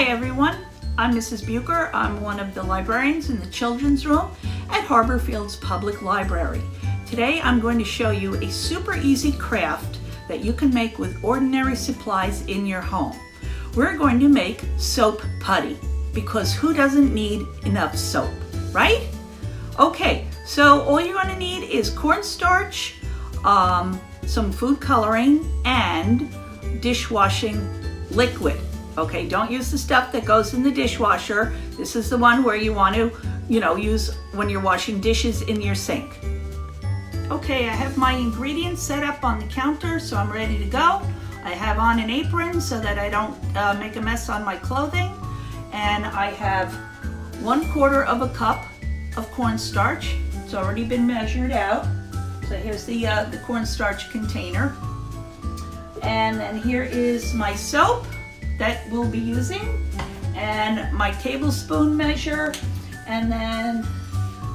Hi everyone, I'm Mrs. Bucher. I'm one of the librarians in the children's room at Harborfields Public Library. Today I'm going to show you a super easy craft that you can make with ordinary supplies in your home. We're going to make soap putty because who doesn't need enough soap, right? Okay, so all you're going to need is cornstarch, some food coloring, and dishwashing liquid. Okay, don't use the stuff that goes in the dishwasher. This is the one where you want to, use when you're washing dishes in your sink. Okay, I have my ingredients set up on the counter, so I'm ready to go. I have on an apron so that I don't make a mess on my clothing. And I have 1/4 of a cup of cornstarch. It's already been measured out. So here's the cornstarch container. And then here is my soap that we'll be using, and my tablespoon measure, and then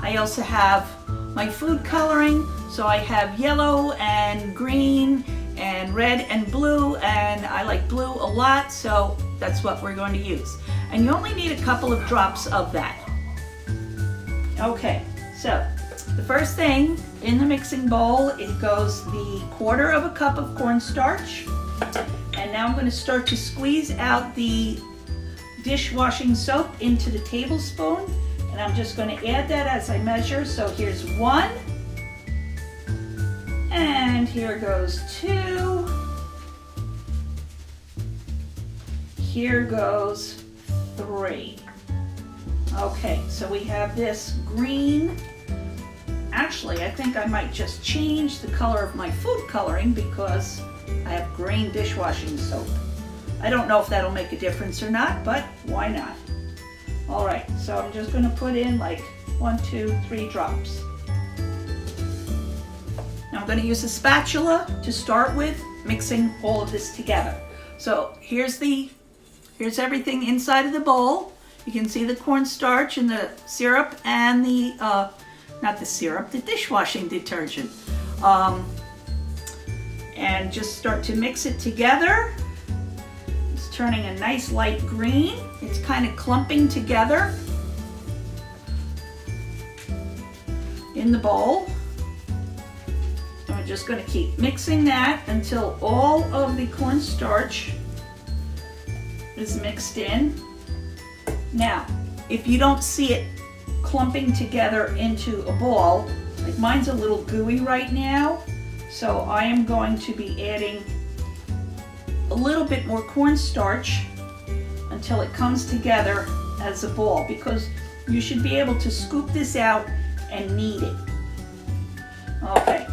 I also have my food coloring. So I have yellow and green and red and blue, and I like blue a lot, so that's what we're going to use. And you only need a couple of drops of that. Okay, so the first thing in the mixing bowl, it goes the 1/4 of a cup of cornstarch. And now I'm going to start to squeeze out the dishwashing soap into the tablespoon. And I'm just going to add that as I measure. So here's 1. And here goes 2. Here goes 3. Okay, so we have this green. Actually, I think I might just change the color of my food coloring because I have green dishwashing soap. I don't know if that'll make a difference or not, but why not? All right, so I'm just going to put in like 1, 2, 3 drops. Now I'm going to use a spatula to start with mixing all of this together. So here's everything inside of the bowl. You can see the cornstarch and the syrup and the not the syrup, the dishwashing detergent. And just start to mix it together. It's turning a nice light green. It's kind of clumping together in the bowl. And we're just going to keep mixing that until all of the cornstarch is mixed in. Now, if you don't see it clumping together into a ball, like mine's a little gooey right now, so I am going to be adding a little bit more cornstarch until it comes together as a ball, because you should be able to scoop this out and knead it. Okay,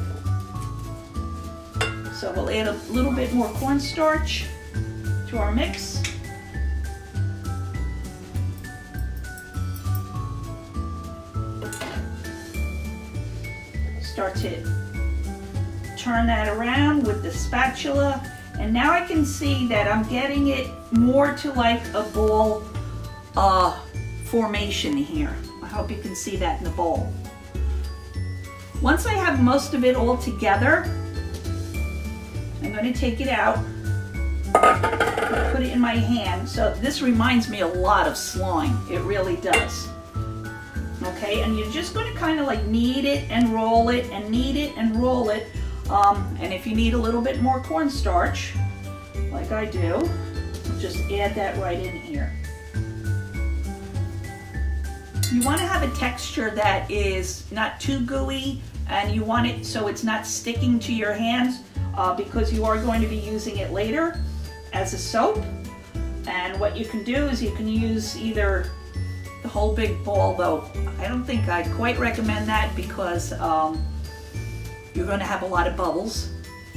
so we'll add a little bit more cornstarch to our mix. Start to turn that around with the spatula, and now I can see that I'm getting it more to like a ball formation here. I hope you can see that in the bowl. Once I have most of it all together, I'm going to take it out and put it in my hand. So this reminds me a lot of slime. It really does. Okay, and you're just going to kind of like knead it and roll it and knead it and roll it. And if you need a little bit more cornstarch, like I do, just add that right in here. You want to have a texture that is not too gooey, and you want it so it's not sticking to your hands because you are going to be using it later as a soap. And what you can do is you can use either the whole big ball, though I don't think I'd quite recommend that because you're going to have a lot of bubbles.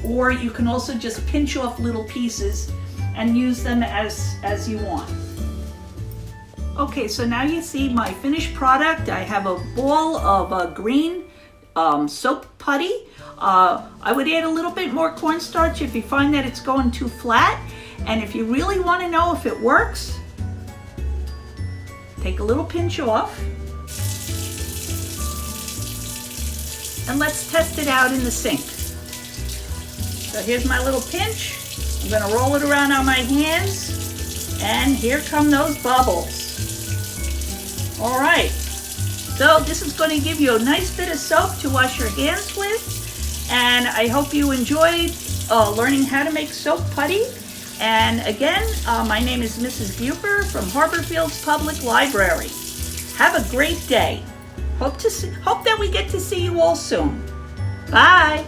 Or you can also just pinch off little pieces and use them as you want. Okay, so now you see my finished product. I have a ball of green soap putty. I would add a little bit more cornstarch if you find that it's going too flat. And if you really want to know if it works, take a little pinch off. And let's test it out in the sink. So here's my little pinch. I'm going to roll it around on my hands. And here come those bubbles. All right, so this is going to give you a nice bit of soap to wash your hands with. And I hope you enjoyed learning how to make soap putty. And again, my name is Mrs. Bucher from Harborfields Public Library. Have a great day. Hope that we get to see you all soon. Bye.